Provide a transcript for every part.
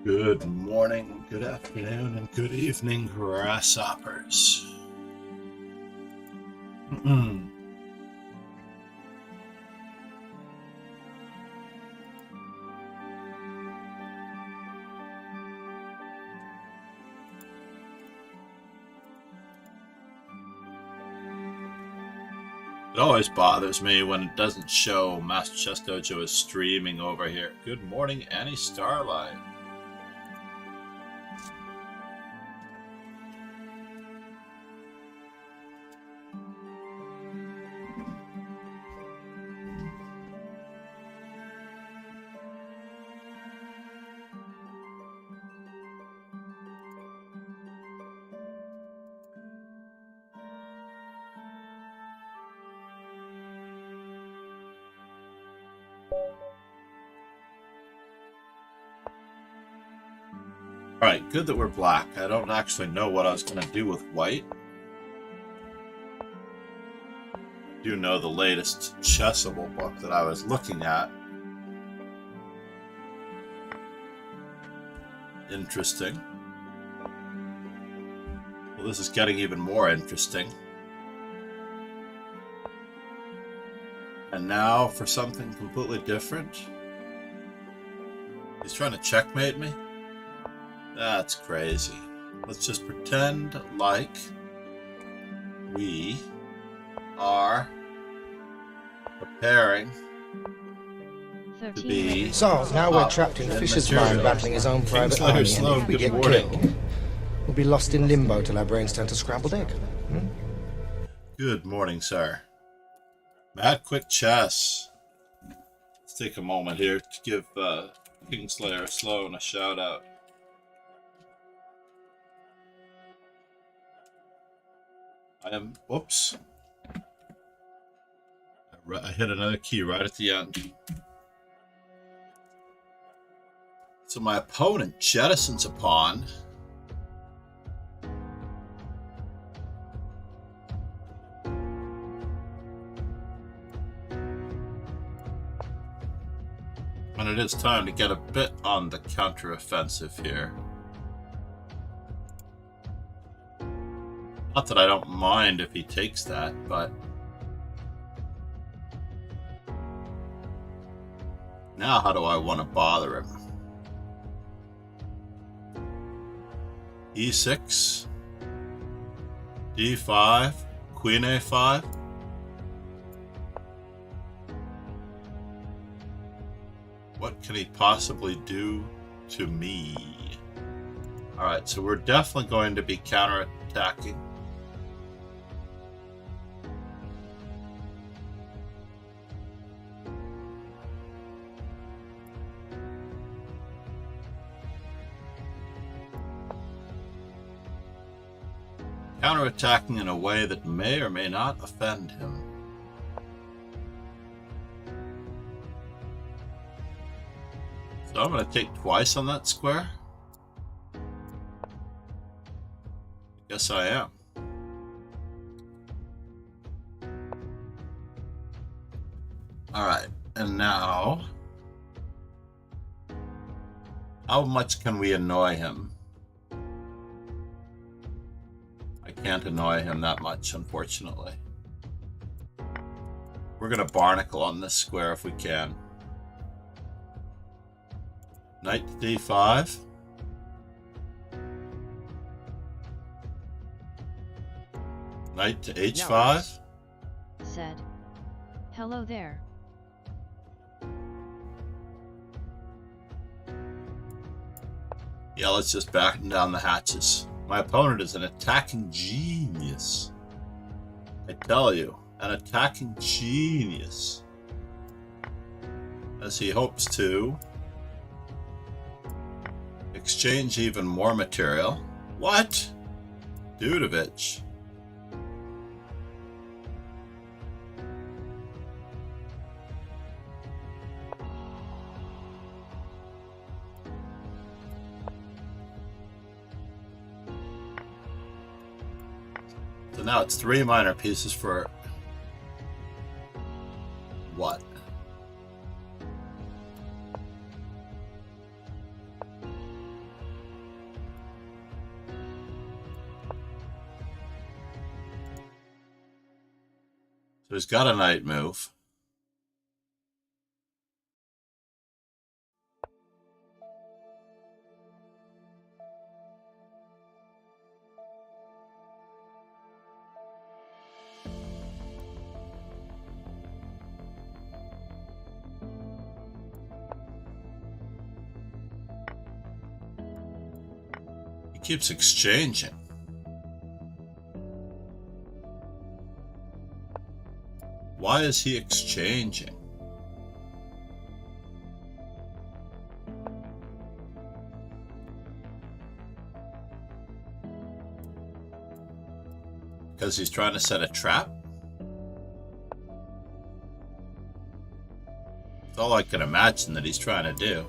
Good morning, good afternoon, and good evening, grasshoppers. It always bothers me when it doesn't show Master Chess Dojo is streaming over here. Good morning, Annie Starlight. Alright, good that we're black. I don't actually know what I was going to do with white. I do know the latest Chessable book that I was looking at. Interesting. Well, this is getting even more interesting. And now for something completely different. He's trying to checkmate me? That's crazy. Let's just pretend like we are preparing to be... So, now we're trapped in Fisher's mind battling his own private army, and if we get killed, we'll be lost in limbo till our brains turn to scrambled egg. Good morning, sir. Mad Quick Chess. Let's take a moment here to give Kingslayer Sloan a shout out. Whoops. I hit another key right at the end. So my opponent jettisons a pawn. And it is time to get a bit on the counteroffensive here. Not that I don't mind if he takes that, but now how do I want to bother him? E6, D5, Queen A5. What can he possibly do to me? Alright, so we're definitely going to be counterattacking. Counterattacking in a way that may or may not offend him. So I'm going to take twice on that square. Yes, I am. Alright, and now... how much can we annoy him? I can't annoy him that much, unfortunately. We're going to barnacle on this square if we can. Knight to d5. Knight to h5. Said, hello there. Yeah, let's just batten down the hatches. My opponent is an attacking genius. I tell you, an attacking genius. As he hopes to exchange even more material. What? Dudovich. So now it's 3 minor pieces for what? So he's got a knight move. He keeps exchanging. Why is he exchanging? Because he's trying to set a trap? That's all I can imagine that he's trying to do.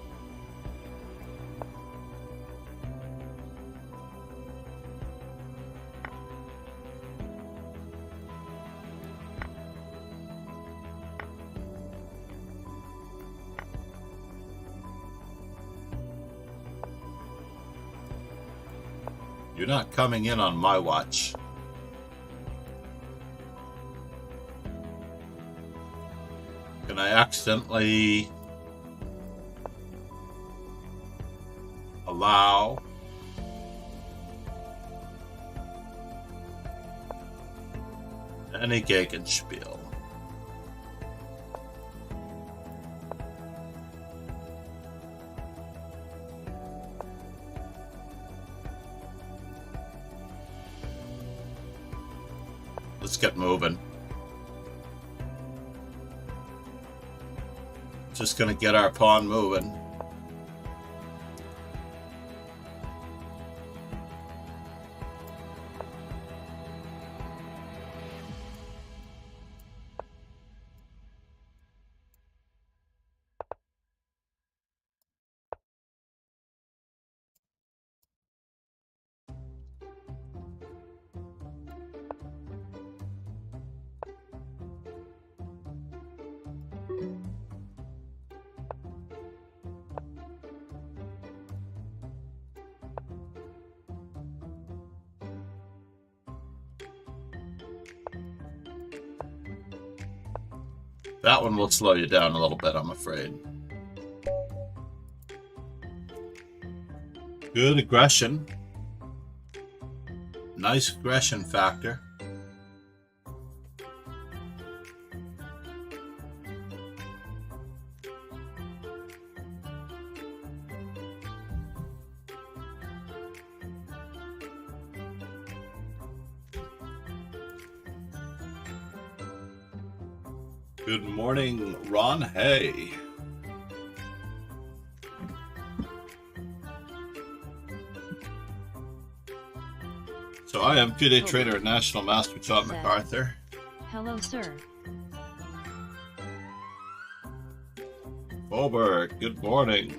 You're not coming in on my watch. Can I accidentally allow any Gegenspiel? Let's get moving. Just gonna get our pawn moving. That one will slow you down a little bit, I'm afraid. Good aggression. Nice aggression factor. Good morning, Ron Hay. So I am good day trader at National Master John MacArthur. Hello, sir. Boberg, good morning.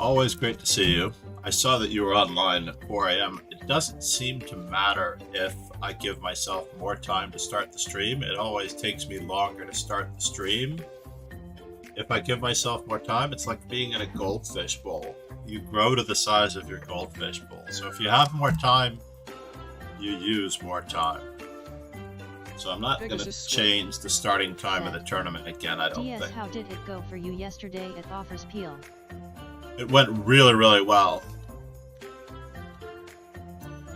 always great to see you. I saw that you were online at 4 a.m. It doesn't seem to matter if I give myself more time to start the stream. It always takes me longer to start the stream. If I give myself more time, it's like being in a goldfish bowl. You grow to the size of your goldfish bowl. So if you have more time, you use more time. So I'm not going to change the starting time of the tournament again, I don't think. How did it go for you yesterday at Offers Peel? It went really, really well.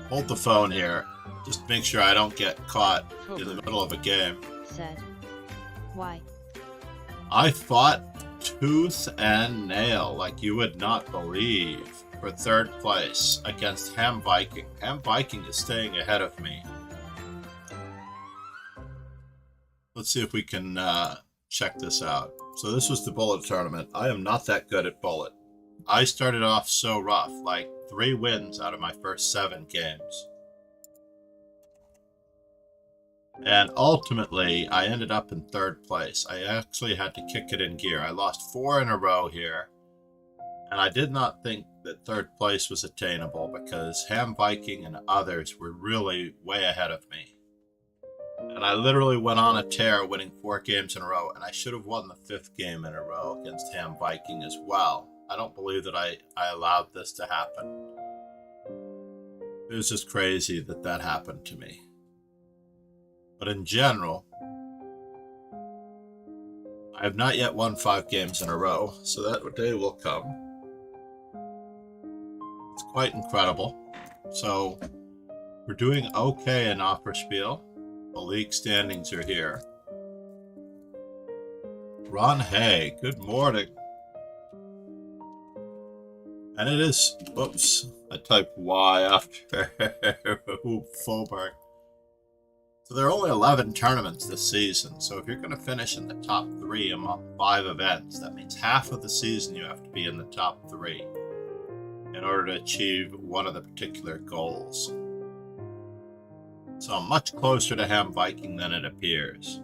Hold the phone here. Just make sure I don't get caught in the middle of a game. Said. Why? I fought tooth and nail like you would not believe for third place against Ham Viking. Ham Viking is staying ahead of me. Let's see if we can check this out. So this was the bullet tournament. I am not that good at bullet. I started off so rough, like 3 wins out of my first 7 games. And ultimately, I ended up in 3rd place. I actually had to kick it in gear. I lost 4 in a row here. And I did not think that 3rd place was attainable because Ham Viking and others were really way ahead of me. And I literally went on a tear, winning 4 games in a row. And I should have won the 5th game in a row against Ham Viking as well. I don't believe that I allowed this to happen. It was just crazy that that happened to me. But in general, I have not yet won 5 games in a row, so that day will come. It's quite incredible. So we're doing okay in Opferspiel. The league standings are here. Ron Hay, good morning. And it is, whoops, I typed Y after Fulberg. So there are only 11 tournaments this season, so if you're going to finish in the top 3 among 5 events, that means half of the season you have to be in the top 3 in order to achieve one of the particular goals. So I'm much closer to Ham Viking than it appears,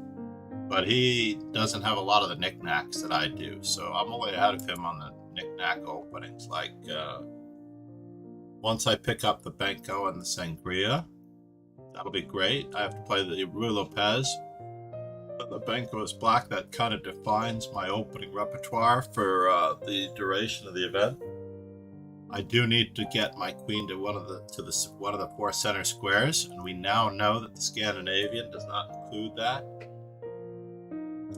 but he doesn't have a lot of the knickknacks that I do, so I'm only ahead of him on the knick-knack openings. Like once I pick up the Benko and the Sangria, that'll be great. I have to play the Rui Lopez, but the Benko is black. That kind of defines my opening repertoire for the duration of the event. I do need to get my queen to one of the 4 center squares, and we now know that the Scandinavian does not include that.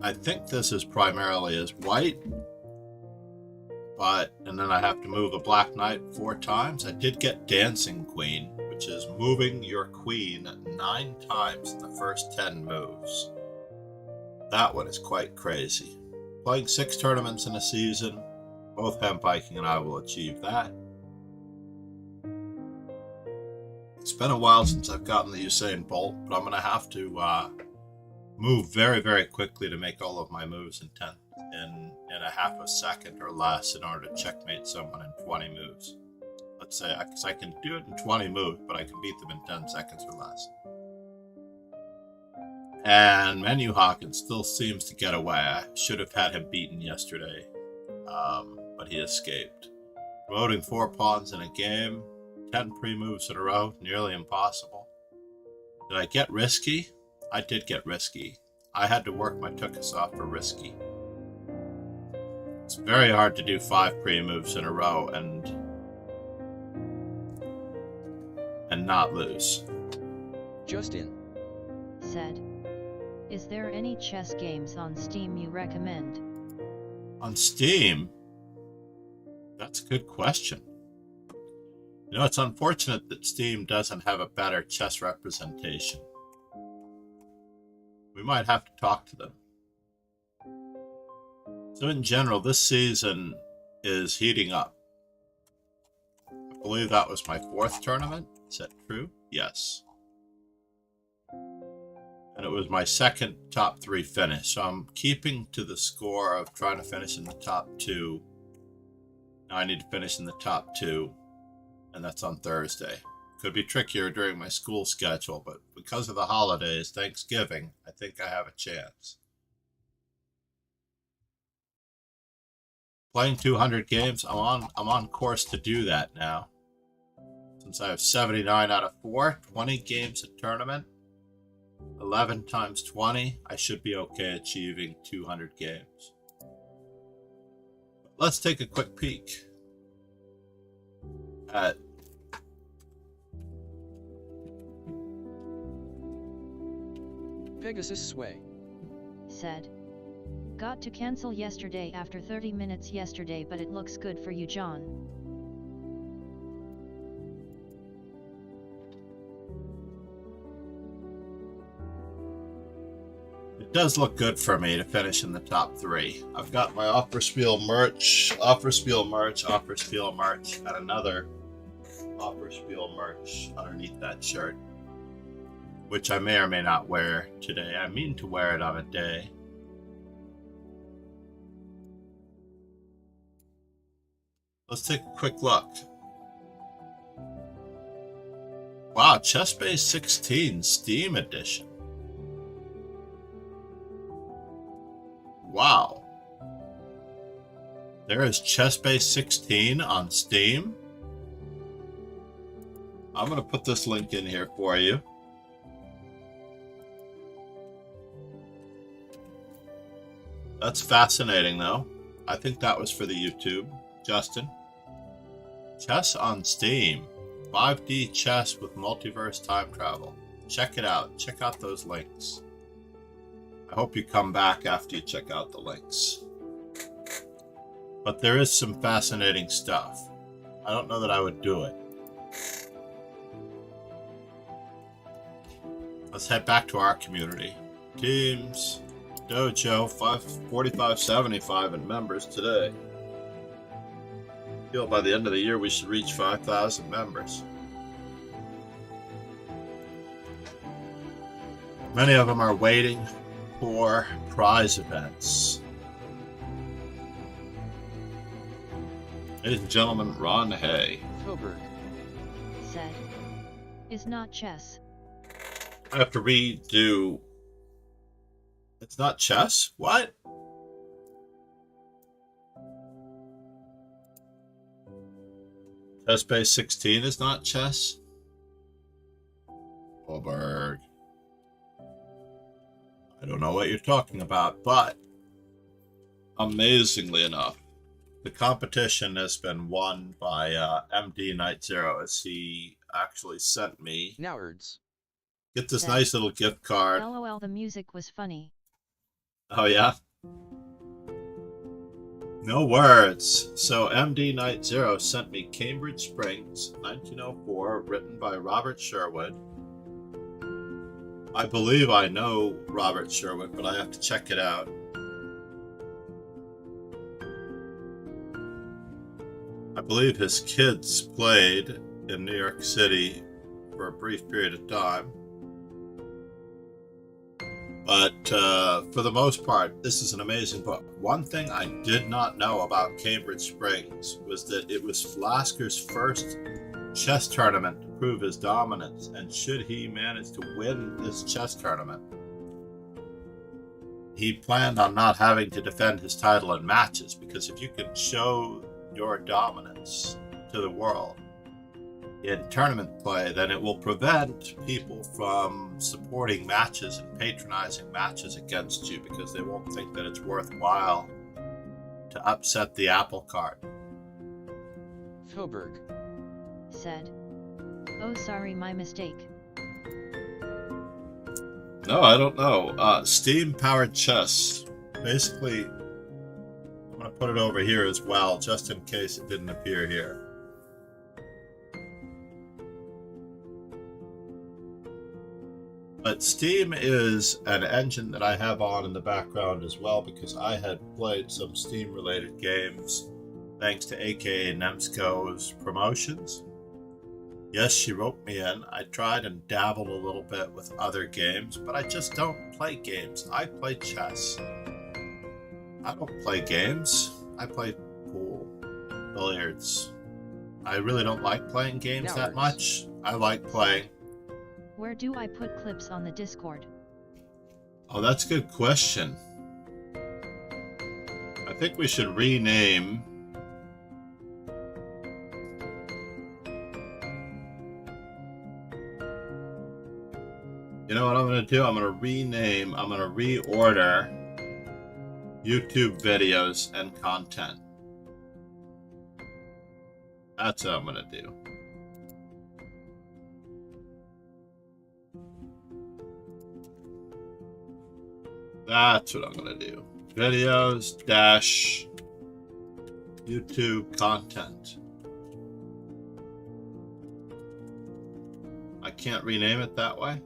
I think this is primarily as white. And then I have to move a black knight 4 times. I did get dancing queen, which is moving your queen 9 times in the first 10 moves. That one is quite crazy. Playing 6 tournaments in a season, both Ham Viking and I will achieve that. It's been a while since I've gotten the Usain Bolt, but I'm going to have to move very, very quickly to make all of my moves in a half a second or less in order to checkmate someone in 20 moves. Let's say, because I can do it in 20 moves, but I can beat them in 10 seconds or less. And Menu Hawkins still seems to get away. I should have had him beaten yesterday, but he escaped. Promoting 4 pawns in a game, 10 pre-moves in a row, nearly impossible. Did I get risky? I did get risky. I had to work my tuchus off for risky. It's very hard to do 5 pre-moves in a row and not lose. Justin said, is there any chess games on Steam you recommend? On Steam? That's a good question. You know, it's unfortunate that Steam doesn't have a better chess representation. We might have to talk to them. So in general, this season is heating up. I believe that was my 4th tournament. Is that true? Yes. And it was my 2nd top 3 finish. So I'm keeping to the score of trying to finish in the top 2. Now I need to finish in the top 2, and that's on Thursday. Could be trickier during my school schedule, but because of the holidays, Thanksgiving, I think I have a chance. playing 200 games. I'm on course to do that now. Since I have 79 out of 4, 20 games a tournament, 11 times 20, I should be okay achieving 200 games. Let's take a quick peek at Pegasus Sway said. Got to cancel yesterday after 30 minutes yesterday, but it looks good for you, John. It does look good for me to finish in the top 3. I've got my Offerspiel merch, and another Offerspiel merch underneath that shirt, which I may or may not wear today. I mean to wear it on a day. Let's take a quick look. Wow, Chess Base 16 Steam Edition. Wow. There is Chess Base 16 on Steam. I'm going to put this link in here for you. That's fascinating, though. I think that was for the YouTube. Justin. Chess on Steam. 5D chess with multiverse time travel. Check it out. Check out those links. I hope you come back after you check out the links. But there is some fascinating stuff. I don't know that I would do it. Let's head back to our community. Teams, Dojo, 4575 in members today. I feel by the end of the year we should reach 5,000 members. Many of them are waiting for prize events. Ladies and gentlemen, Ron Hay. Hilbert said. Is not chess. I have to redo. It's not chess? What? Chess Base 16 is not chess? Hilbert. I don't know what you're talking about, but amazingly enough, the competition has been won by MD Night Zero, as he actually sent me. Nowards. Get this nice little gift card. LOL, the music was funny. Oh, yeah? No words. So MD Night Zero sent me Cambridge Springs, 1904, written by Robert Sherwood. I believe I know Robert Sherwood, but I have to check it out. I believe his kids played in New York City for a brief period of time. But for the most part, this is an amazing book. One thing I did not know about Cambridge Springs was that it was Lasker's first chess tournament to prove his dominance, and should he manage to win this chess tournament, he planned on not having to defend his title in matches, because if you can show your dominance to the world in tournament play, then it will prevent people from supporting matches and patronizing matches against you, because they won't think that it's worthwhile to upset the apple cart. Filberg said. Oh, sorry, my mistake. No, I don't know. Steam-powered chess. Basically, I'm going to put it over here as well, just in case it didn't appear here. But Steam is an engine that I have on in the background as well, because I had played some Steam-related games thanks to AKA Nemsko's promotions. Yes, she wrote me in. I tried and dabbled a little bit with other games, but I just don't play games. I play chess. I don't play games. I play pool, billiards. I really don't like playing games that much. I like playing. Where do I put clips on the Discord? Oh, that's a good question. I think we should rename. You know what I'm going to do? I'm going to reorder YouTube videos and content. That's what I'm going to do. That's what I'm going to do. Videos dash YouTube content. I can't rename it that way.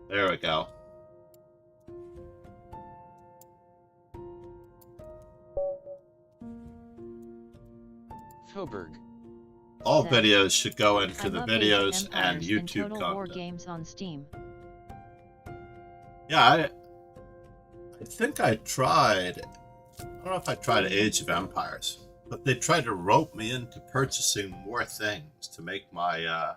There we go. Foberg. All Said, videos should go into I the love Age of videos and Empires and YouTube Total War content. games on Steam. Yeah, I think I tried. I don't know if I tried Age of Empires, but they tried to rope me into purchasing more things to make my.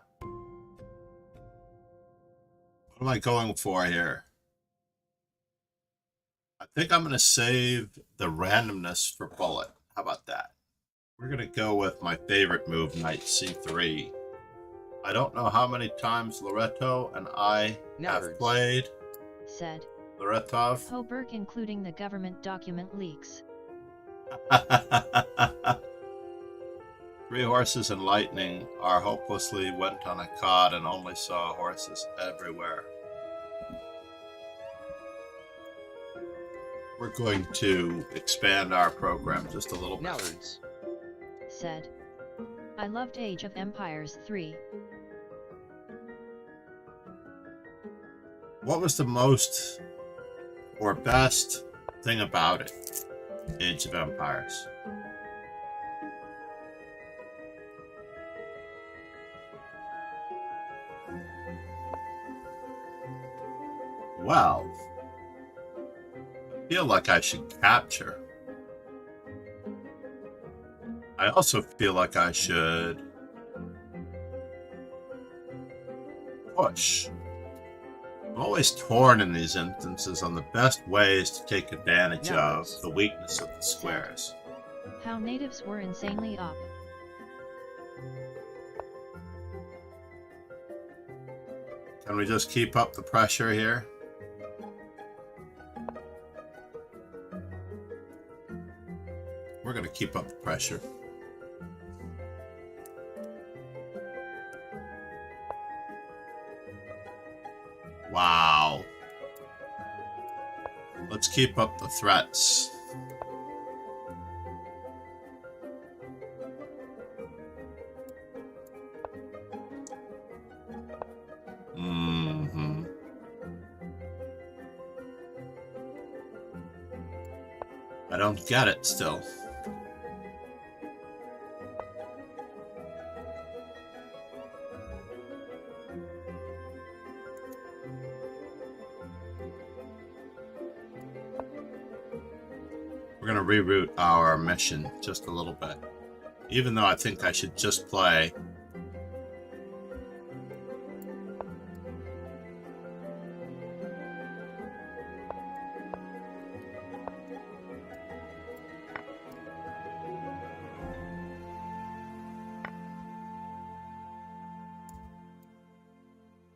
What am I going for here? I think I'm going to save the randomness for bullet. How about that? We're going to go with my favorite move, Knight C3. I don't know how many times Loretto and I have played. Said Loretov. Hoberg, including the government document leaks. 3 horses and lightning are hopelessly went on a cod and only saw horses everywhere. We're going to expand our program just a little bit. Nowwards. Said I loved Age of Empires 3. What was the most or best thing about it? Age of Empires. Well, I feel like I should capture. I also feel like I should push. I'm always torn in these instances on the best ways to take advantage of the weakness of the squares. How natives were insanely up. Can we just keep up the pressure here? We're going to keep up the pressure. Wow. Let's keep up the threats. I don't get it still. We're going to reroute our mission just a little bit. Even though I think I should just play.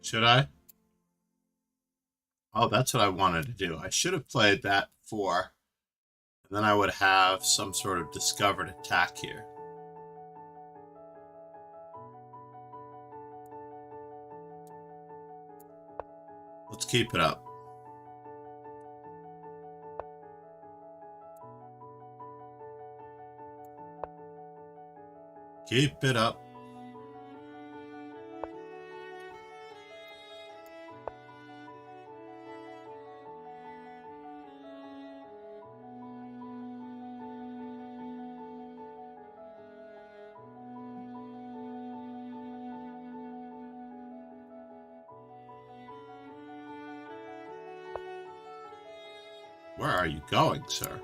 Should I? Oh, that's what I wanted to do. I should have played that 4. And then I would have some sort of discovered attack here. Let's keep it up. Keep it up. Where are you going, sir?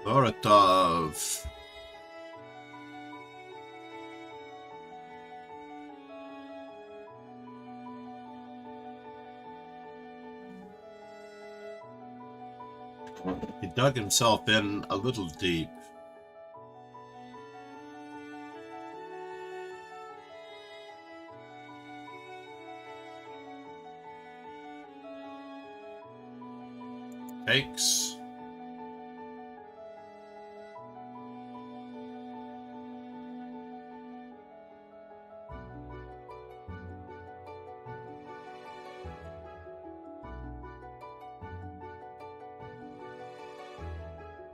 Boratov. He dug himself in a little deep. Takes.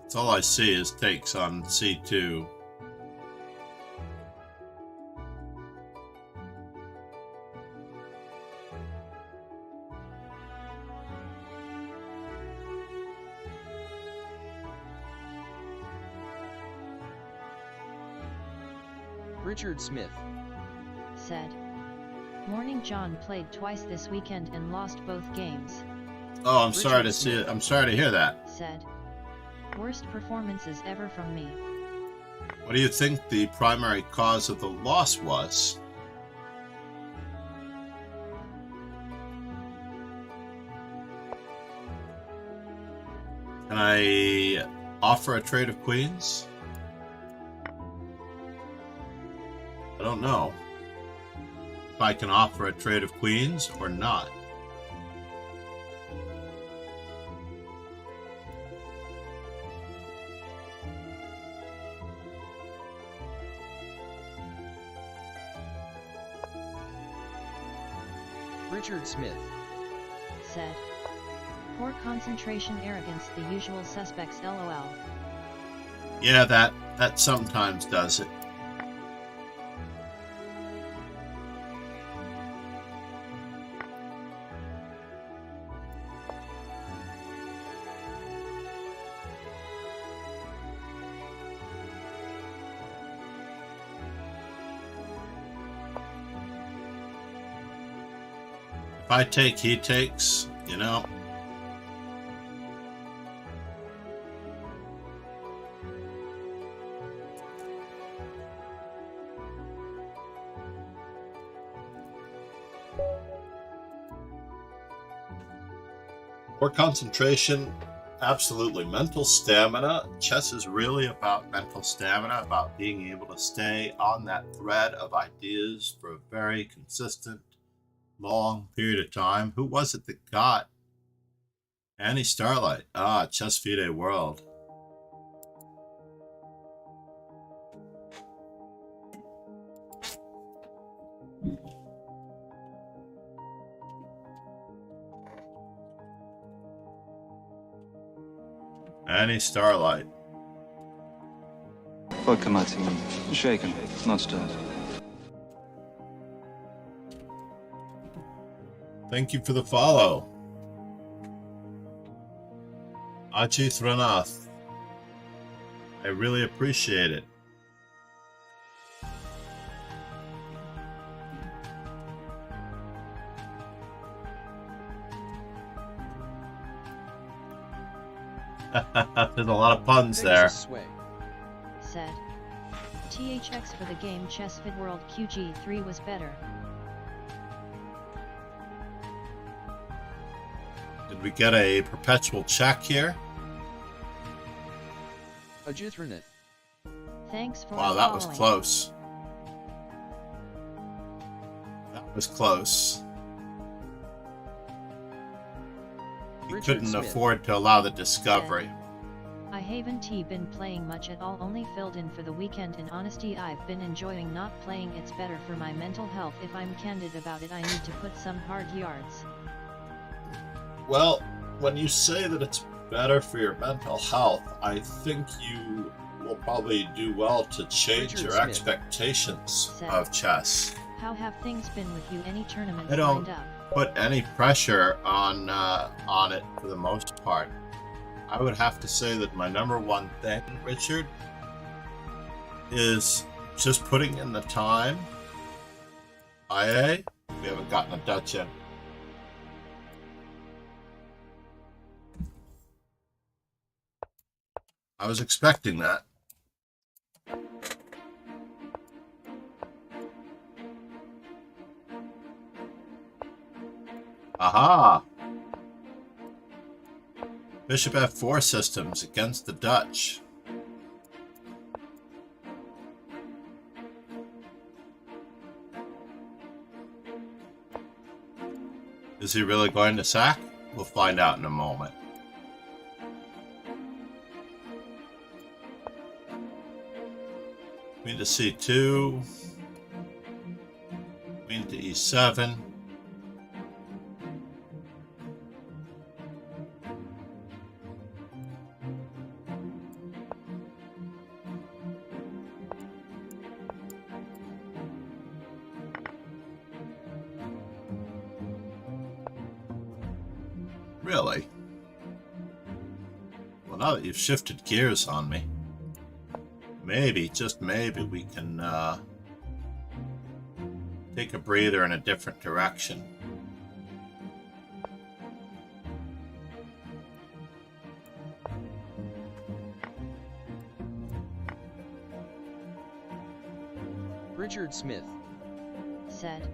That's all I see is takes on C2. Richard Smith said. Morning. John played twice this weekend and lost both games. Oh, I'm sorry to see it. I'm sorry to hear that. Said. Worst performances ever from me. What do you think the primary cause of the loss was? Can I offer a trade of queens? I don't know if I can offer a trade of queens or not. Richard Smith said. Poor concentration, arrogance, the usual suspects, lol. Yeah, that sometimes does it. If I take, he takes, you know. More concentration, absolutely. Mental stamina. Chess is really about mental stamina, about being able to stay on that thread of ideas for a very consistent, long period of time. Who was it that got Annie Starlight? Ah, Chess Fide World. Annie Starlight. Vodka martini. Shaken, not stirred. Thank you for the follow. Achith Ranath. I really appreciate it. There's a lot of puns there. Sway said. THX for the game Chess Fit World QG3 was better. Did we get a perpetual check here? Ajithranit. Thanks for Wow, that was following. close. That was close. He Richard couldn't Smith afford to allow the discovery. I haven't been playing much at all, only filled in for the weekend. In honesty, I've been enjoying not playing. It's better for my mental health. If I'm candid about it, I need to put some hard yards. Well, when you say that it's better for your mental health, I think you will probably do well to change Richard your Smith expectations said. of chess. How have things been with you? Any tournaments I don't lined up? put any pressure on it for the most part. I would have to say that my number one thing, Richard, is just putting in the time. IA, we haven't gotten a Dutch in. I was expecting that. Aha! Bishop f4 systems against the Dutch. Is he really going to sack? We'll find out in a moment. Queen to c2. Queen to e7. Really? Well, now that you've shifted gears on me, maybe, just maybe, we can take a breather in a different direction. Richard Smith said.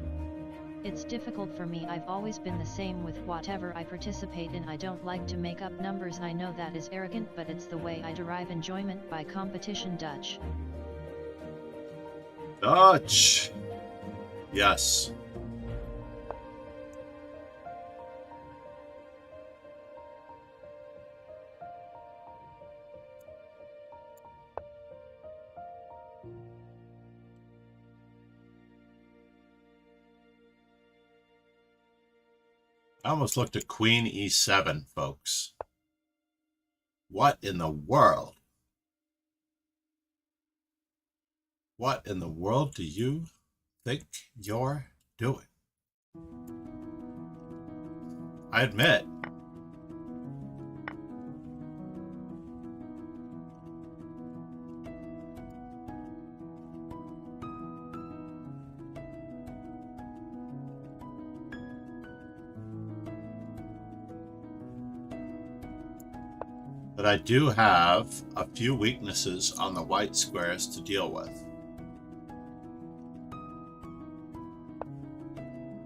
It's difficult for me. I've always been the same with whatever I participate in. I don't like to make up numbers. I know that is arrogant, but it's the way I derive enjoyment by competition. Dutch. Dutch! Yes. I almost looked at Queen e7, folks. What in the world? What in the world do you think you're doing? I admit, that I do have a few weaknesses on the white squares to deal with.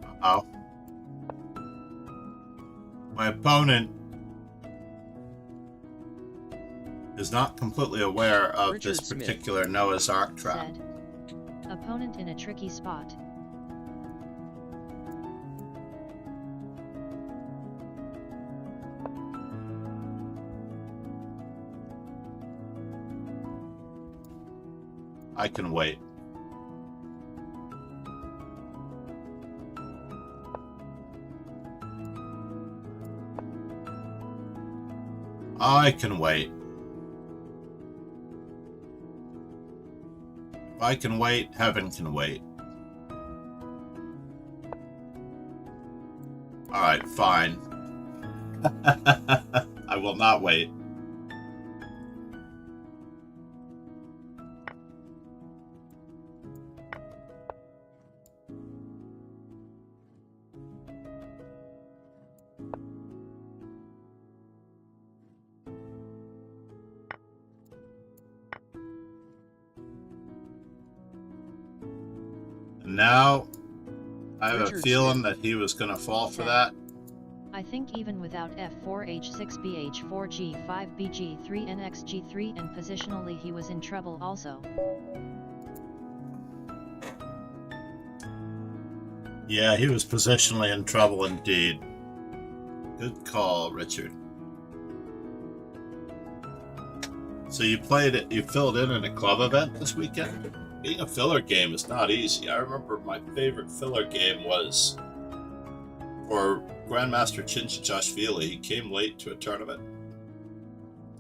Uh-oh. My opponent is not completely aware of Richard this Smith particular Noah's Ark trap. Said. Opponent in a tricky spot. I can wait. I can wait. If I can wait, heaven can wait. Alright, fine. I will not wait. Now, I have a Richard feeling Smith that he was going to fall for Said. that. I think even without f4 h6 bh4 g5 bg3 nx g3 and positionally he was in trouble also. Yeah, he was positionally in trouble indeed. Good call, Richard. So you played it, you filled in a club event this weekend? Being a filler game is not easy. I remember my favorite filler game was for Grandmaster Chinchachashvili. He came late to a tournament.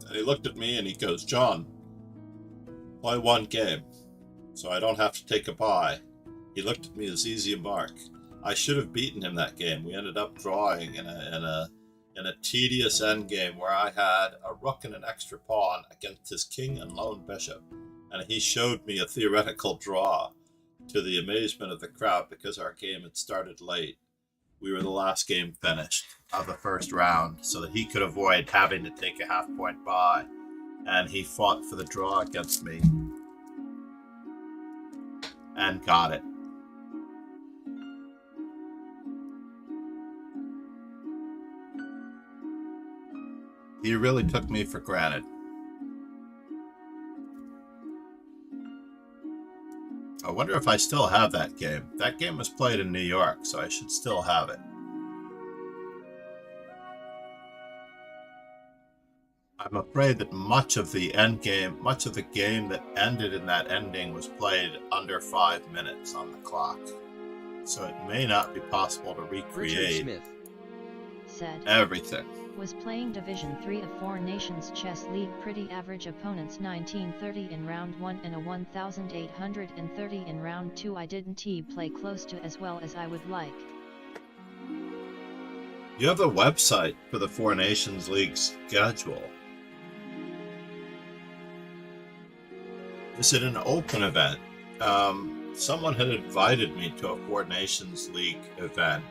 And he looked at me and he goes, "John, play one game, so I don't have to take a bye." He looked at me as easy a mark. I should have beaten him that game. We ended up drawing in a tedious endgame where I had a rook and an extra pawn against his king and lone bishop. And he showed me a theoretical draw, to the amazement of the crowd, because our game had started late. We were the last game finished of the first round, so that he could avoid having to take a half-point bye. and he fought for the draw against me and got it. He really took me for granted. I wonder if I still have that game. That game was played in New York, so I should still have it. I'm afraid that much of the game that ended in that ending was played under 5 minutes on the clock. So it may not be possible to recreate everything. Was playing Division 3 of Four Nations Chess League. Pretty average opponents. 1930 in round 1 and a 1830 in round 2. I didn't play close to as well as I would like. You have a website for the Four Nations League schedule. Is it an open event? Someone had invited me to a Four Nations League event.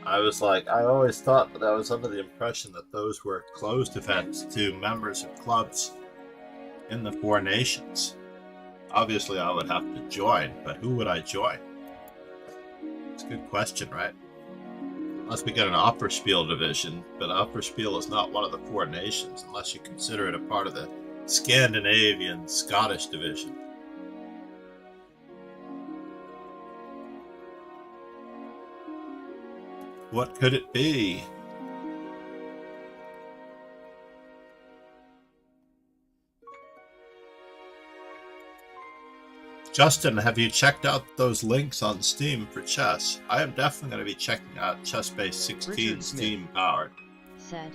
I was like, I always thought that I was under the impression that those were closed events to members of clubs in the Four Nations. Obviously, I would have to join, but who would I join? It's a good question, right? Unless we get an Opperspiel division, but Opperspiel is not one of the Four Nations unless you consider it a part of the Scandinavian Scottish division. What could it be? Justin, have you checked out those links on Steam for chess? I am definitely going to be checking out Chess Base 16 Steam powered. Said.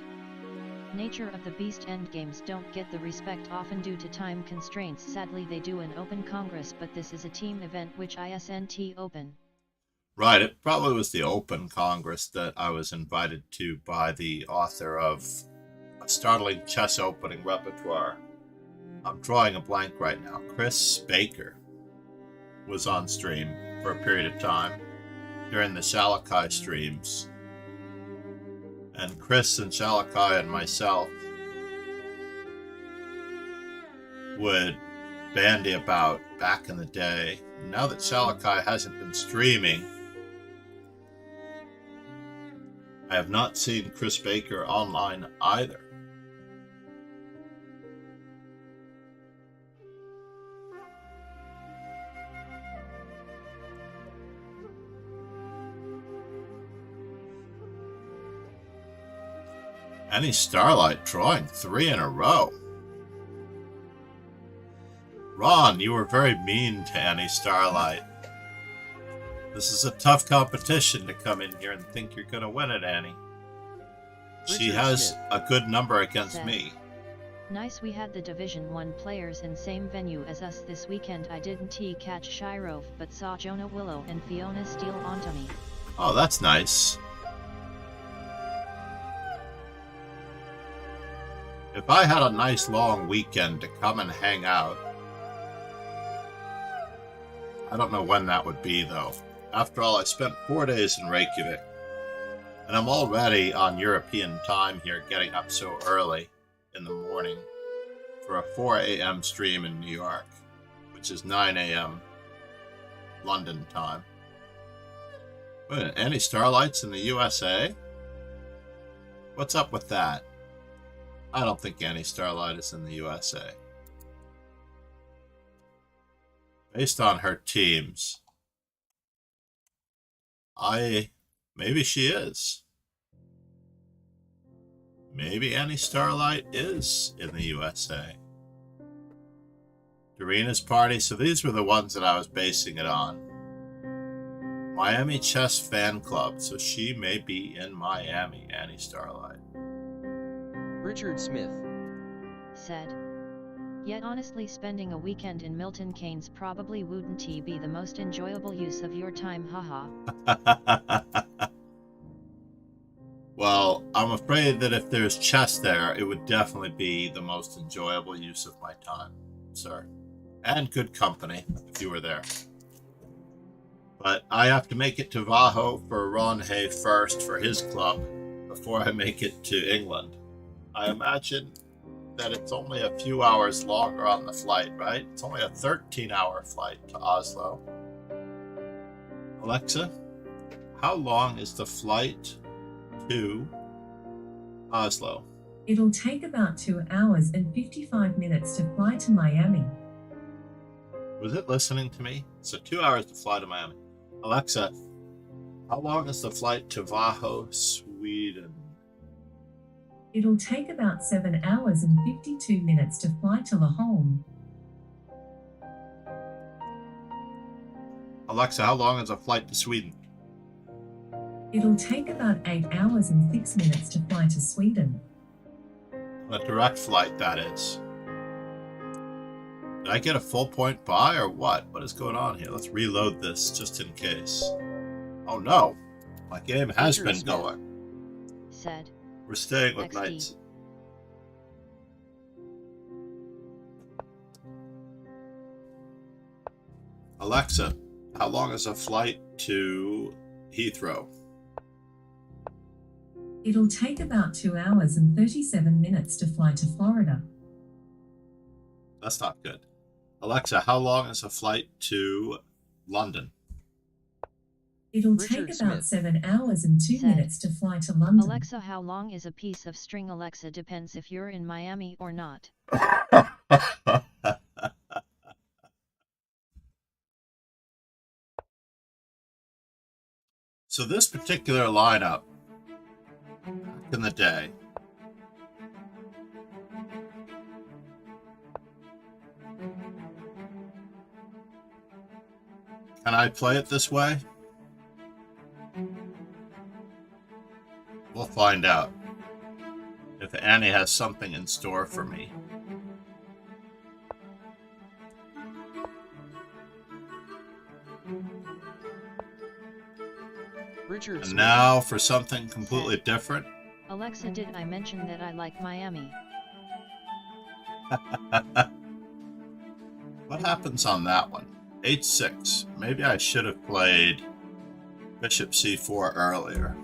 Nature of the Beast endgames don't get the respect often due to time constraints. Sadly they do an open congress, but this is a team event which isn't open. Right, it probably was the Open Congress that I was invited to by the author of A Startling Chess Opening Repertoire. I'm drawing a blank right now. Chris Baker was on stream for a period of time during the Shalakai streams. And Chris and Shalakai and myself would bandy about back in the day. Now that Shalakai hasn't been streaming, I have not seen Chris Baker online either. Any Starlight drawing 3 in a row. Ron, you were very mean to Annie Starlight. This is a tough competition to come in here and think you're going to win it, Annie. She has a good number against me. Nice, we had the Division 1 players in same venue as us this weekend. I didn't catch Shirov, but saw Jonah Willow and Fiona Steele Antony. Oh, that's nice. If I had a nice long weekend to come and hang out, I don't know when that would be though. After all, I spent 4 days in Reykjavik, and I'm already on European time here, getting up so early in the morning for a 4 a.m. stream in New York, which is 9 a.m. London time. Wait a minute, any Starlights in the USA? What's up with that? I don't think any Starlight is in the USA. Based on her teams, maybe she is. Maybe Annie Starlight is in the USA. Doreena's party, so these were the ones that I was basing it on. Miami Chess Fan Club, so she may be in Miami, Annie Starlight. Richard Smith said. Yet honestly, spending a weekend in Milton Keynes probably wouldn't be the most enjoyable use of your time, haha. Well, I'm afraid that if there's chess there, it would definitely be the most enjoyable use of my time, sir. And good company, if you were there. But I have to make it to Vaho for Ron Hay first for his club before I make it to England. I imagine that it's only a few hours longer on the flight, right? It's only a 13-hour flight to Oslo. Alexa, how long is the flight to Oslo? It'll take about 2 hours and 55 minutes to fly to Miami. Was it listening to me? So 2 hours to fly to Miami. Alexa, how long is the flight to Vaho, Sweden? It'll take about 7 hours and 52 minutes to fly to Laholm. Alexa, how long is a flight to Sweden? It'll take about 8 hours and 6 minutes to fly to Sweden. A direct flight, that is. Did I get a full point buy or what? What is going on here? Let's reload this just in case. Oh no, my game has been going. Said. We're staying with XD. knights. Alexa, how long is a flight to Heathrow? It'll take about 2 hours and 37 minutes to fly to Florida. That's not good. Alexa, how long is a flight to London? It'll Richard take about Smith. 7 hours and 2 Said. minutes to fly to London. Alexa, how long is a piece of string? Alexa, depends if you're in Miami or not. So this particular lineup, back in the day, can I play it this way? We'll find out if Annie has something in store for me. Richard And Smith. now for something completely different. Alexa, did I mention that I like Miami? What happens on that one? H6. Maybe I should have played Bishop C4 earlier.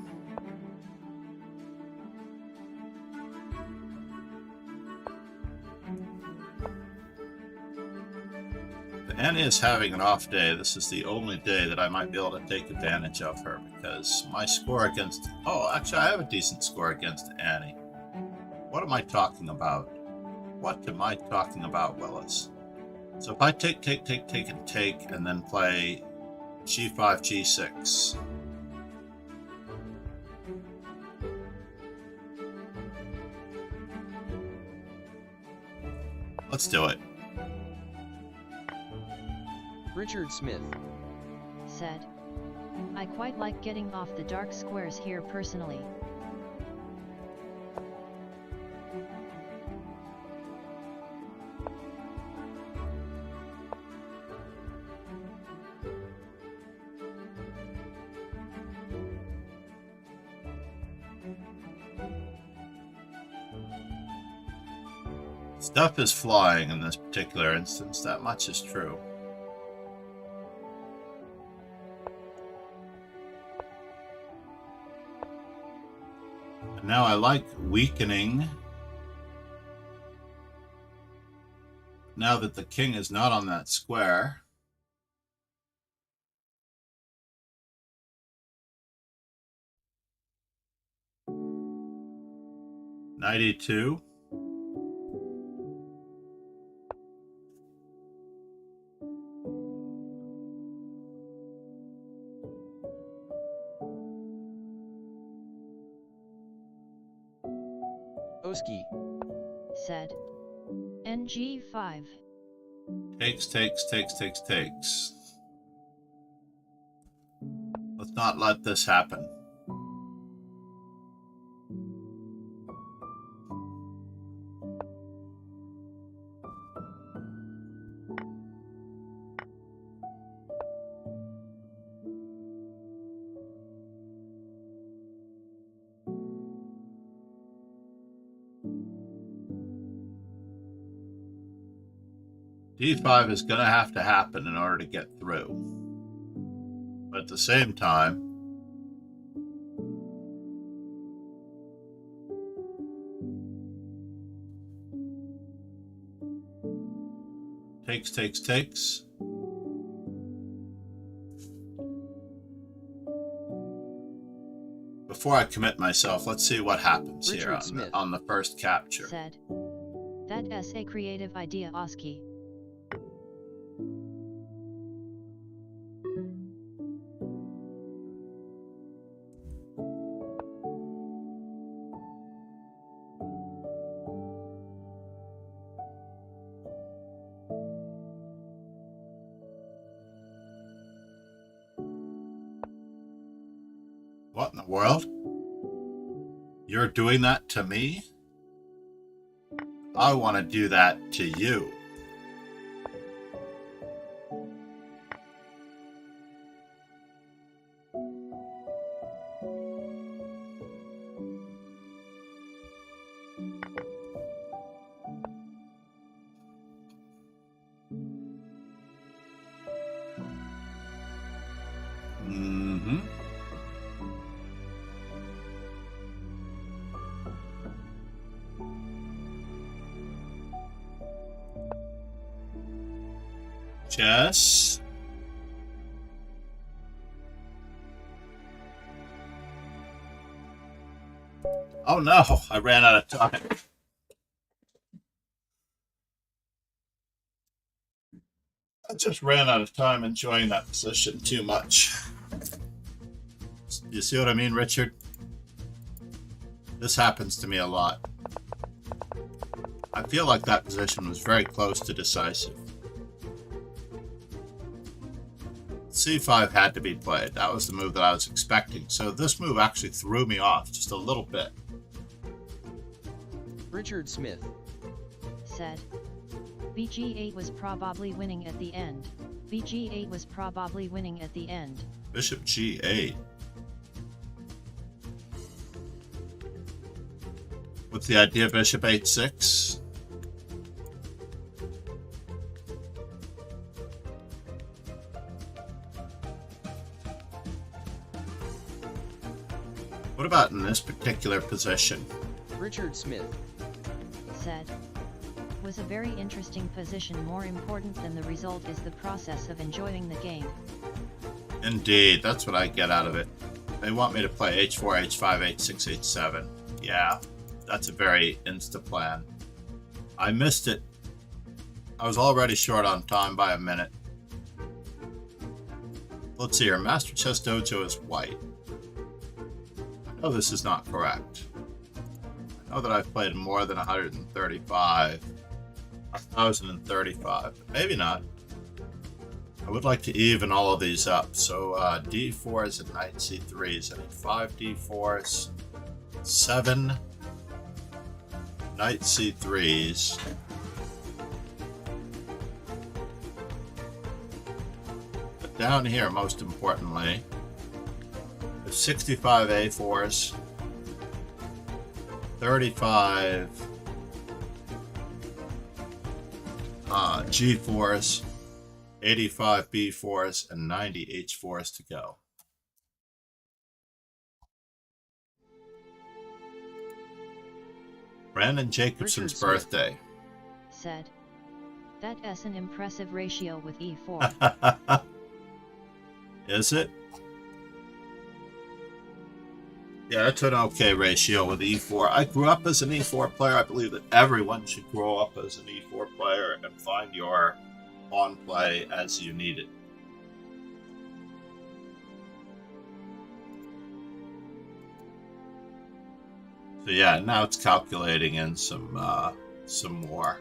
Annie is having an off day. This is the only day that I might be able to take advantage of her because my score against... Oh, actually, I have a decent score against Annie. What am I talking about? What am I talking about, Willis? So if I take, and then play G5, G6... Let's do it. Richard Smith. Said. I quite like getting off the dark squares here personally. Stuff is flying in this particular instance, that much is true. And now I like weakening. Now that the king is not on that square. Knight E2. Oski. Said. NG5. Takes. Let's not let this happen. D5 is going to have to happen in order to get through. But at the same time, Takes, takes, takes. Before I commit myself, let's see what happens Richard here on Smith on the first capture. Said. That's a creative idea, Oski. What in the world? You're doing that to me? I want to do that to you. Mm-hmm. Chess. Oh no, I ran out of time. I just ran out of time enjoying that position too much. You see what I mean, Richard? This happens to me a lot. I feel like that position was very close to decisive. C5 had to be played. That was the move that I was expecting. So this move actually threw me off just a little bit. Richard Smith Said. BG8 was probably winning at the end. BG8 was probably winning at the end. Bishop G8. What's the idea? Bishop H6. What about in this particular position? Richard Smith Said. Was a very interesting position. More important than the result is the process of enjoying the game. Indeed, that's what I get out of it. They want me to play H4, H5, H6, H7. Yeah, that's a very insta plan. I missed it. I was already short on time by a minute. Let's see here. Master Chess Dojo is white. I know this is not correct. I know that I've played more than 135. 1,035, but maybe not. I would like to even all of these up. So D4s and knight C3s. I need 5 D4s, 7 knight C3s. But down here, most importantly, there's 65 A4s, 35 G4s, 85 B4s, and 90 H4s to go. Brandon Jacobson's birthday. Said. That's an impressive ratio with E4. Is it? Yeah, it's an okay ratio with E4. I grew up as an E4 player. I believe that everyone should grow up as an E4 player and find your pawn play as you need it. So yeah, now it's calculating in some more.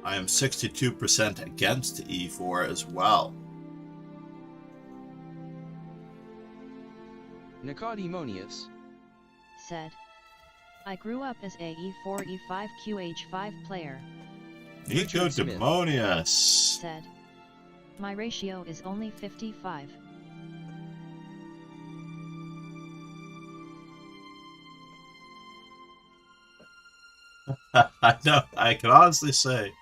I am 62% against E4 as well. Nicodemonius Said. I grew up as a E4, E5, QH5 player. Nicodemonius Said. My ratio is only 55. I know, I can honestly say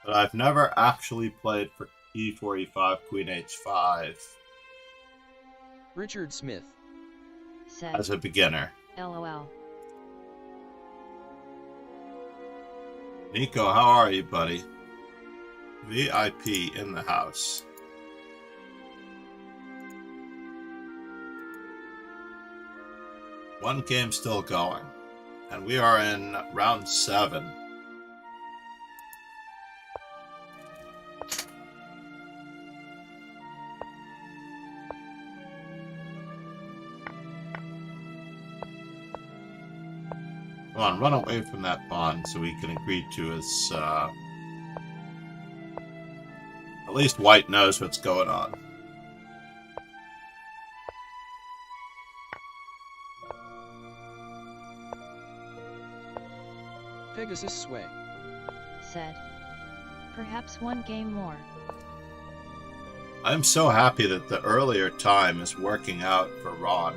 that I've never actually played for E4, E5, Queen H5 Richard Smith Said. as a beginner. LOL. Nico, how are you, buddy? VIP in the house. One game still going, and we are in round 7. Come on, run away from that pawn so we can agree to his, at least white knows what's going on. Pegasus sway. Said. Perhaps one game more. I'm so happy that the earlier time is working out for Ron.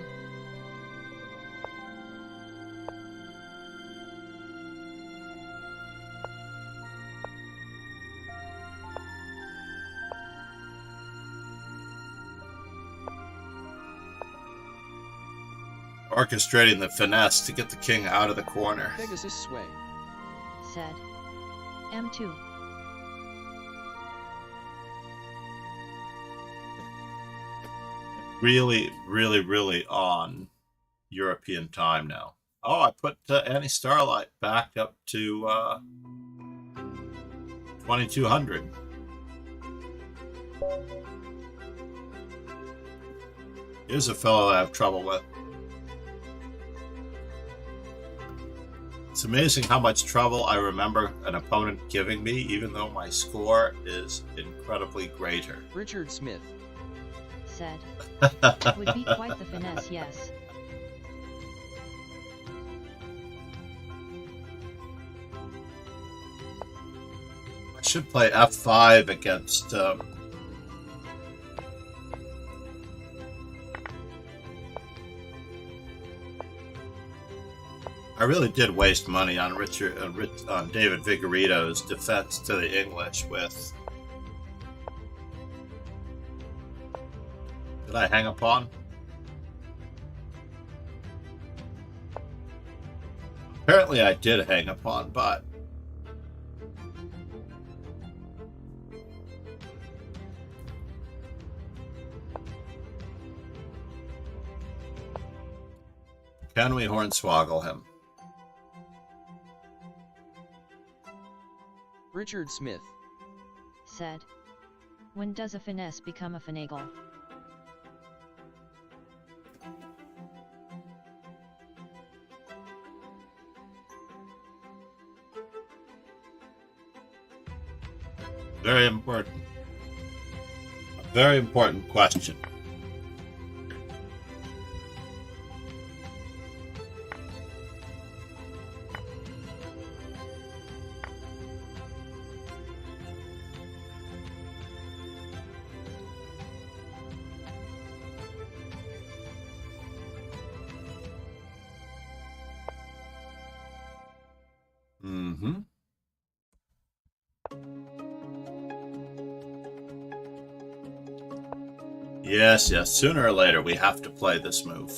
Orchestrating the finesse to get the king out of the corner. Pegasus sway. Said. M2. Really on European time now. Oh, I put Annie Starlight back up to 2200. Here's a fellow I have trouble with. It's amazing how much trouble I remember an opponent giving me, even though my score is incredibly greater. Richard Smith. Said. Would be quite the finesse, yes. I should play F5 against... I really did waste money on David Vigorito's defense to the English with... Did I hang a pawn? Apparently I did hang a pawn, but... Can we hornswoggle him? Richard Smith. Said. When does a finesse become a finagle? Very important. A very important question. Mm-hmm. Yes, sooner or later we have to play this move.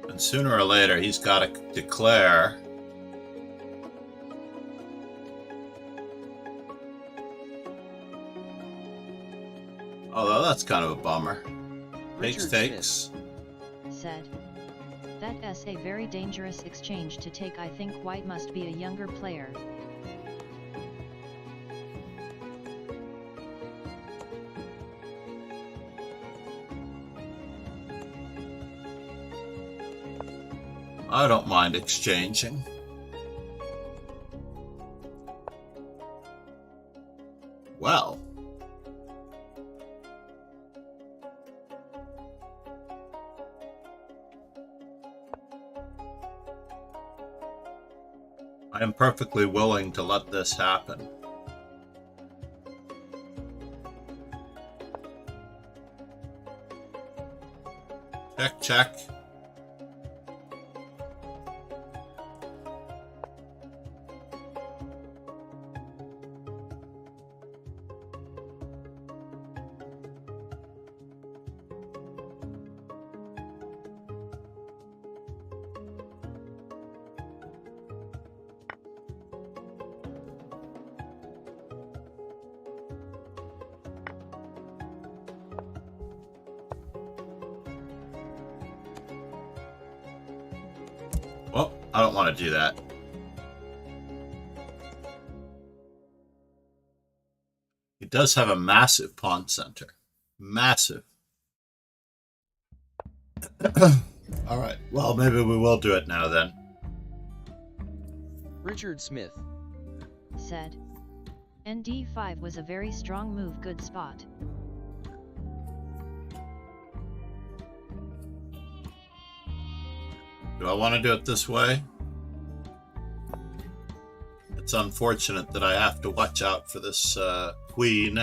And sooner or later he's got to declare although that's kind of a bummer. Takes. Said. That's a very dangerous exchange to take. I think white must be a younger player. I don't mind exchanging. Well. I am perfectly willing to let this happen. Check. Well, I don't want to do that. It does have a massive pawn center. Massive. All right. Well, maybe we will do it now then. Richard Smith said. ND5 was a very strong move, good spot. Do I want to do it this way? It's unfortunate that I have to watch out for this queen.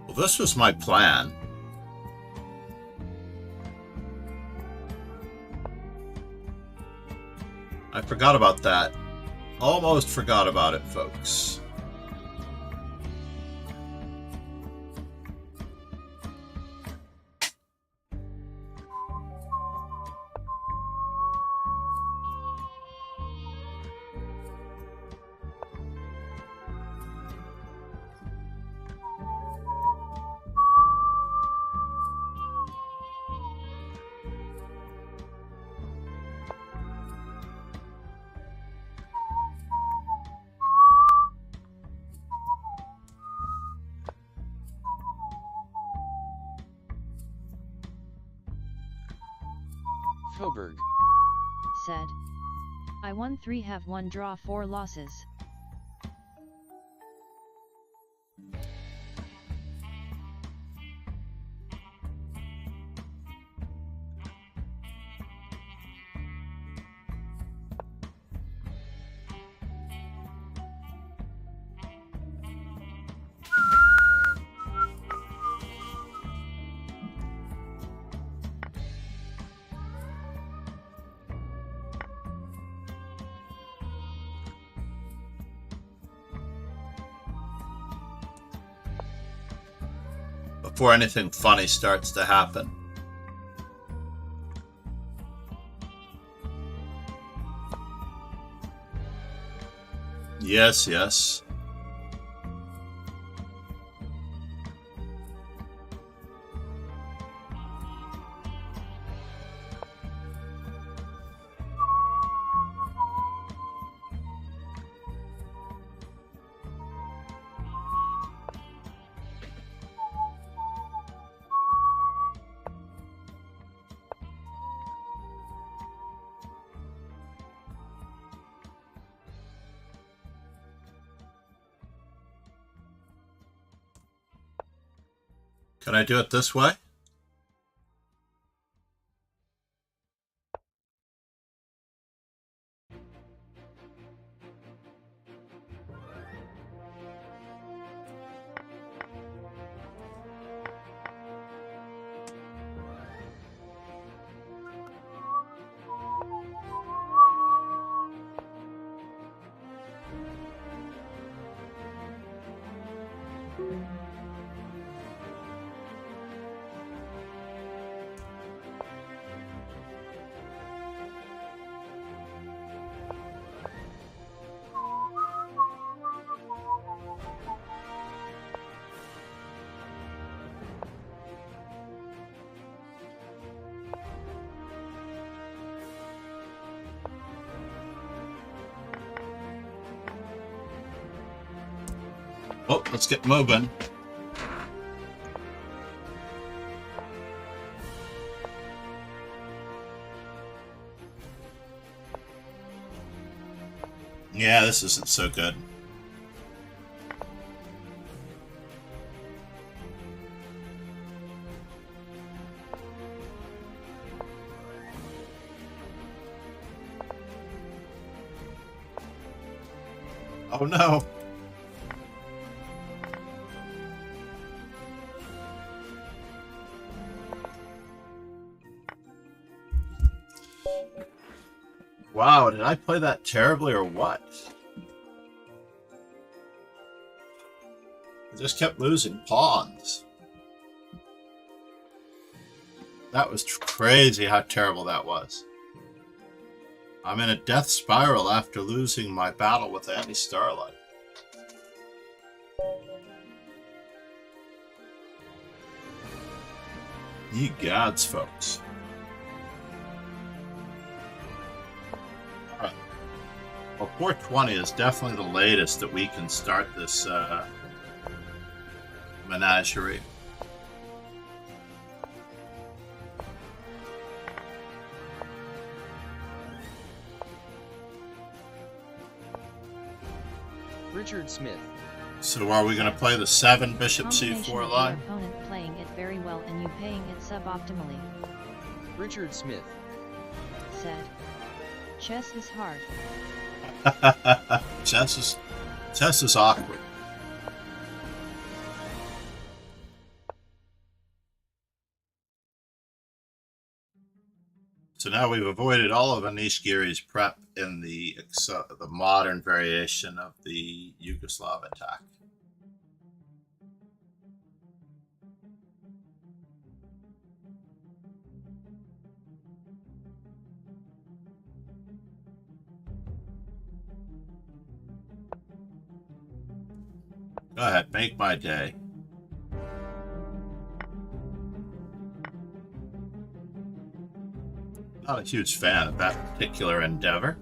Well, this was my plan. I forgot about that. Almost forgot about it, folks. Faubourg said. I won 3, have 1 draw, 4 losses. Before anything funny starts to happen. Yes, yes. Can I do it this way? Oh, let's get moving. Yeah, this isn't so good. Oh no! Wow, did I play that terribly or what? I just kept losing pawns. That was crazy how terrible that was. I'm in a death spiral after losing my battle with Anti-Starlight. Ye gods, folks. Alright. Well, 420 is definitely the latest that we can start this menagerie. Richard Smith. So are we going to play the 7 bishop Combination c4 of line? your opponent playing it very well and you paying it suboptimally. Richard Smith. Said. Chess is hard. Chess is awkward. So now we've avoided all of Anish Giri's prep in the modern variation of the Yugoslav attack. Go ahead, make my day. Not a huge fan of that particular endeavor.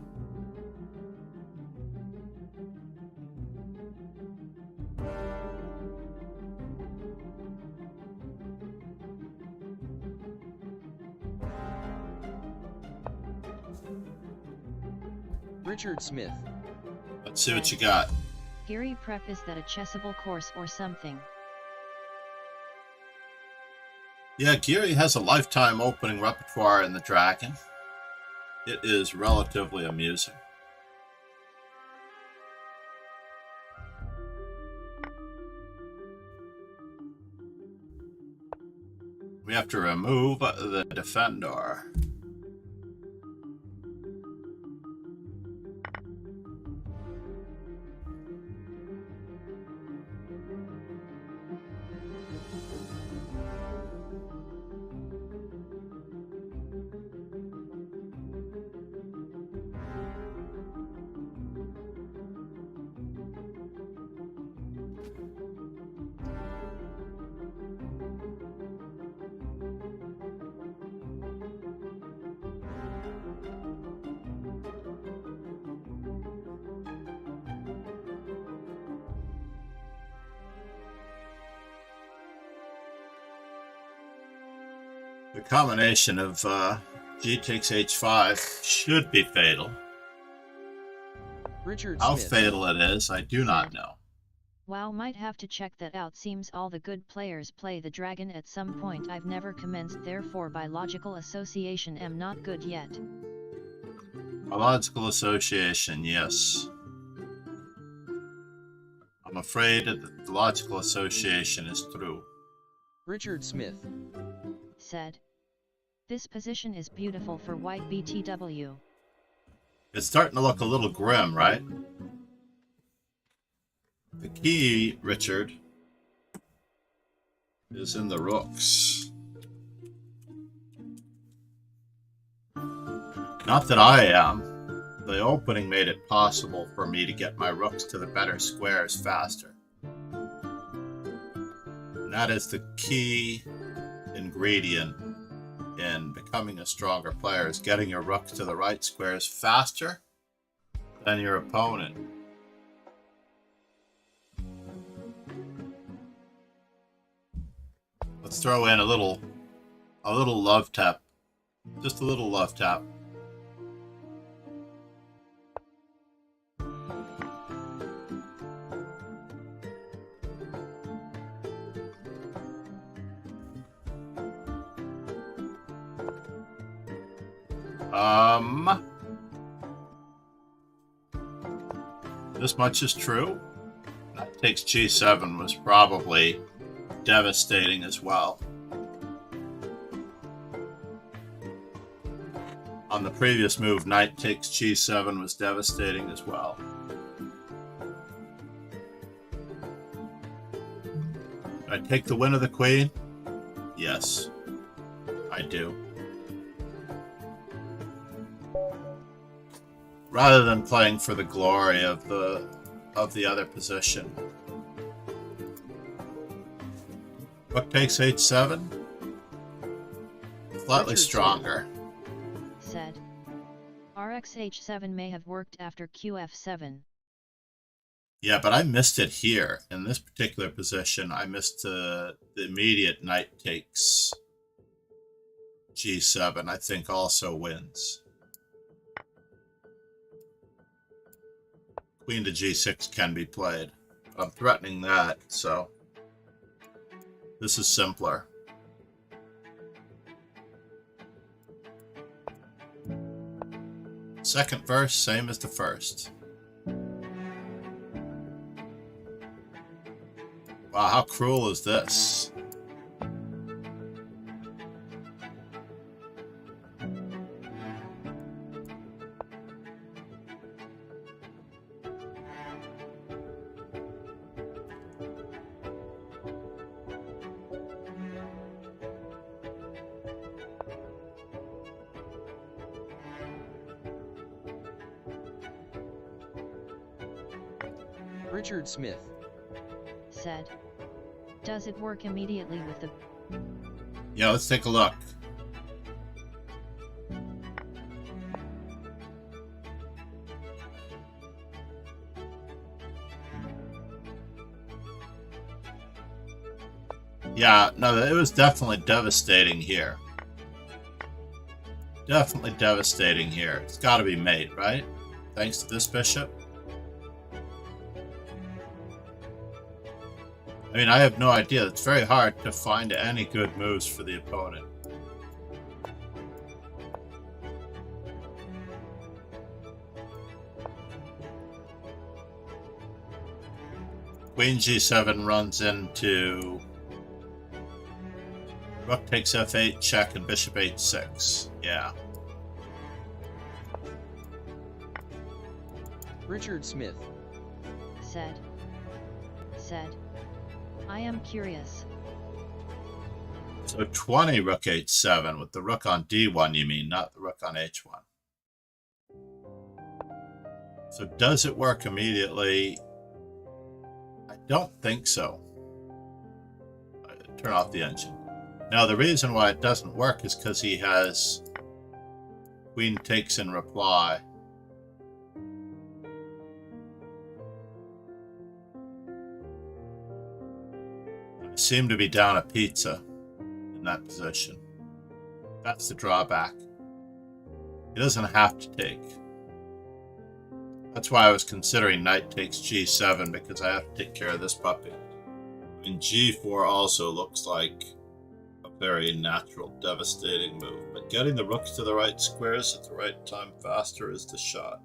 Richard Smith. Let's see what you got. Giri prep, is that a chessable course or something? Yeah, Giri has a lifetime opening repertoire in the Dragon. It is relatively amusing. We have to remove the defender. The combination of G takes H5 should be fatal. Richard How Smith. fatal it is, I do not know. Wow, might have to check that out. Seems all the good players play the dragon at some point. I've never commenced, therefore by logical association am not good yet. A logical association, yes. I'm afraid that the logical association is true. Richard Smith. Said. This position is beautiful for white BTW. It's starting to look a little grim, right? The key, Richard, is in the rooks. Not that I am. The opening made it possible for me to get my rooks to the better squares faster. And that is the key ingredient in becoming a stronger player, is getting your rooks to the right squares faster than your opponent. Let's throw in a little love tap. Just a little love tap. This much is true. Knight takes g7 was probably devastating as well. On the previous move, knight takes g7 was devastating as well. Do I take the win of the queen? Yes, I do. Rather than playing for the glory of the other position. Rook takes h7. Slightly stronger. Said. Rx h7 may have worked after qf7. Yeah, but I missed it here. In this particular position, I missed the immediate knight takes g7, I think also wins. Queen to g6 can be played. I'm threatening that, so this is simpler. Second verse, same as the first. Wow, how cruel is this? Richard Smith said. Does it work immediately with the... Yeah, let's take a look. Yeah, no, it was definitely devastating here. Definitely devastating here. It's got to be mate, right? Thanks to this bishop. I mean, I have no idea. It's very hard to find any good moves for the opponent. Queen g7 runs into rook takes f8, check, and bishop h6. Yeah. Richard Smith said. I am curious. So 20 rook h7 with the rook on d1, you mean, not the rook on h1. So does it work immediately? I don't think so. Turn off the engine. Now the reason why it doesn't work is because he has queen takes in reply. I seem to be down a pizza in that position. That's the drawback. He doesn't have to take. That's why I was considering knight takes g7, because I have to take care of this puppy. And g4 also looks like a very natural, devastating move. But getting the rooks to the right squares at the right time faster is the shot.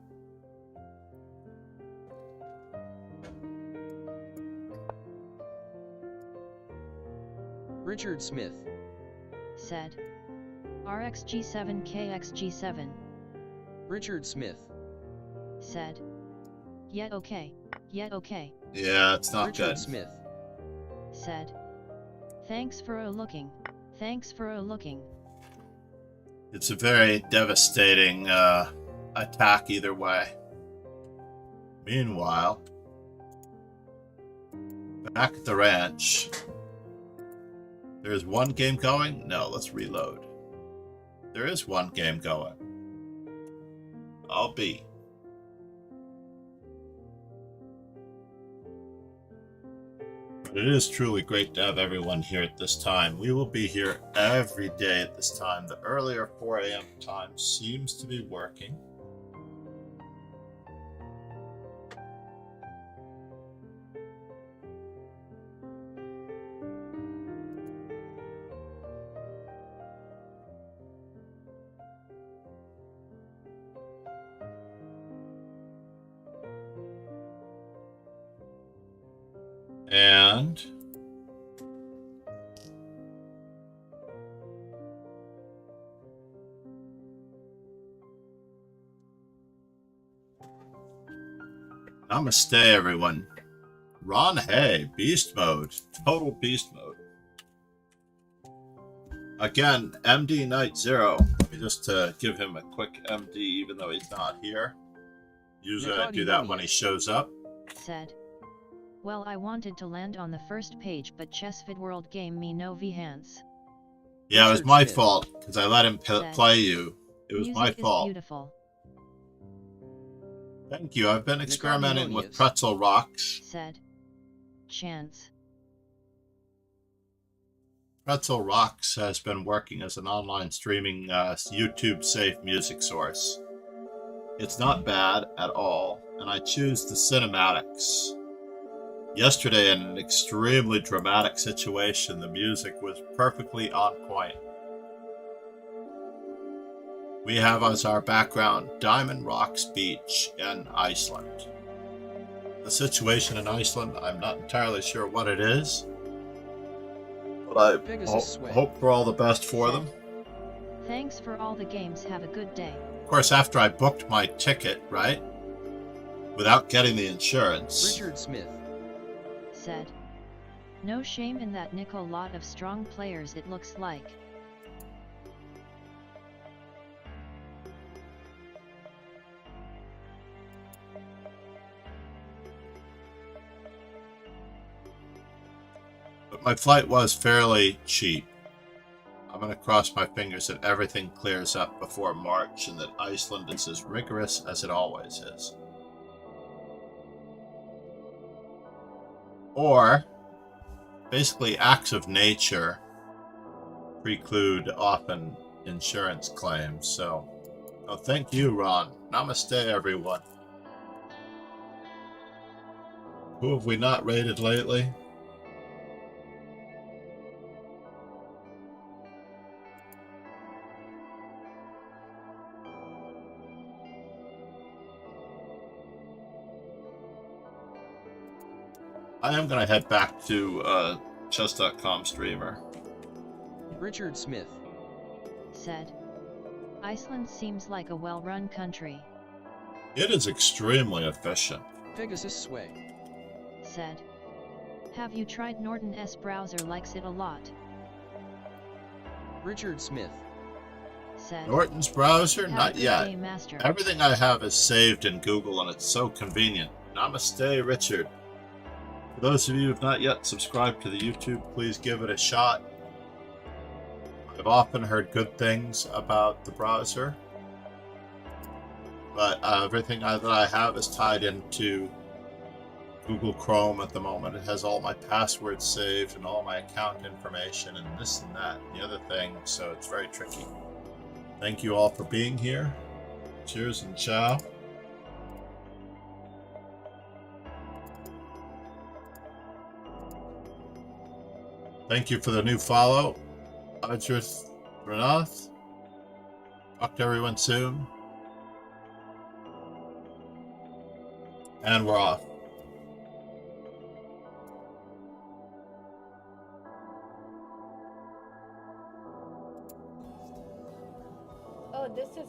Richard Smith said. Rx g7 kx g7. Richard Smith said. Yet okay. Yeah, it's not Richard good. Smith said. Thanks for a looking. It's a very devastating attack either way. Meanwhile, back at the ranch, there's one game going? No, let's reload. There is one game going. I'll be. But it is truly great to have everyone here at this time. We will be here every day at this time. The earlier 4 a.m. time seems to be working. And namaste, everyone. Ron Hay, beast mode, total beast mode. Again, MD Night Zero. Let me just give him a quick MD, even though he's not here. Usually I do that when he shows up. Said, well, I wanted to land on the first page, but Chessvid World game me no vhans. Yeah, it was my fault, because I let him play you. It was my fault. Beautiful. Thank you. I've been experimenting with pretzel rocks. Said, chance. Pretzel Rocks has been working as an online streaming YouTube-safe music source. It's not bad at all, and I choose the cinematics. Yesterday, in an extremely dramatic situation, the music was perfectly on point. We have as our background Diamond Rocks Beach in Iceland. The situation in Iceland, I'm not entirely sure what it is, but I hope for all the best for them. Thanks for all the games. Have a good day. Of course, after I booked my ticket, right? Without getting the insurance. Richard Smith said, no shame in that nickel, lot of strong players it looks like. But my flight was fairly cheap. I'm going to cross my fingers that everything clears up before March and that Iceland is as rigorous as it always is. Or, basically, acts of nature preclude often insurance claims. So, thank you, Ron. Namaste, everyone. Who have we not rated lately? I am going to head back to chess.com streamer. Richard Smith said, Iceland seems like a well-run country. It is extremely efficient. Pegasus Sway said, have you tried Norton's browser? Likes it a lot. Richard Smith said, Norton's browser? Not yet. Master. Everything I have is saved in Google and it's so convenient. Namaste, Richard. For those of you who have not yet subscribed to the YouTube, please give it a shot. I've often heard good things about the browser, but everything that I have is tied into Google Chrome at the moment. It has all my passwords saved and all my account information and this and that and the other thing, so it's very tricky. Thank you all for being here. Cheers and ciao. Thank you for the new follow, Ajrith Renath. Talk to everyone soon. And we're off. Oh, this is